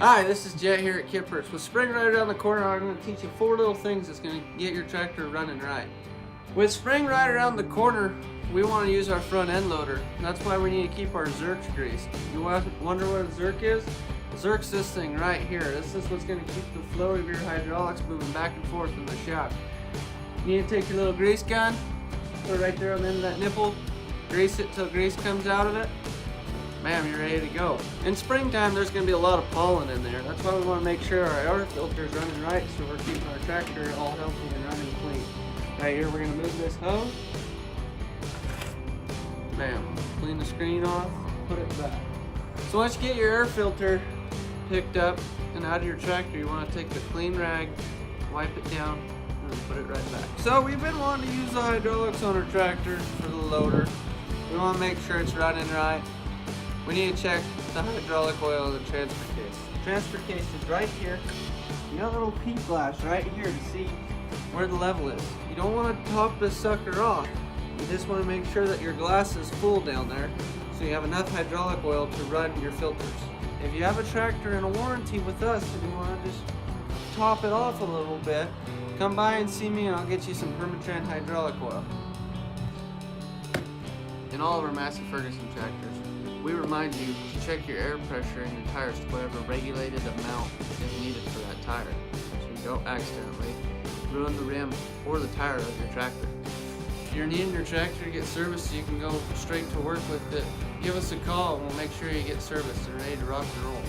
Hi, this is Jet here at Kippers. With spring right around the corner, I'm going to teach you 4 little things that's going to get your tractor running right. With spring right around the corner, we want to use our front end loader. That's why we need to keep our ZERKS greased. You wonder what a ZERK is? ZERK's this thing right here. This is what's going to keep the flow of your hydraulics moving back and forth in the shaft. You need to take your little grease gun, put it right there on the end of that nipple, grease it till grease comes out of it. Bam, you're ready to go. In springtime, there's going to be a lot of pollen in there. That's why we want to make sure our air filter is running right, so we're keeping our tractor all healthy and running clean. Right here, we're going to move this hose. Bam, clean the screen off, put it back. So once you get your air filter picked up and out of your tractor, you want to take the clean rag, wipe it down, and then put it right back. So we've been wanting to use the hydraulics on our tractor for the loader. We want to make sure it's running right. We need to check the hydraulic oil in the transfer case. The transfer case is right here. You got a little peep glass right here to see where the level is. You don't want to top this sucker off. You just want to make sure that your glass is full down there so you have enough hydraulic oil to run your filters. If you have a tractor in a warranty with us and you want to just top it off a little bit, come by and see me and I'll get you some Permatran hydraulic oil. In all of our Massey Ferguson tractors, we remind you to check your air pressure in your tires to whatever regulated amount is needed for that tire, so you don't accidentally ruin the rim or the tire of your tractor. If you're needing your tractor to get serviced so you can go straight to work with it, give us a call and we'll make sure you get serviced and ready to rock and roll.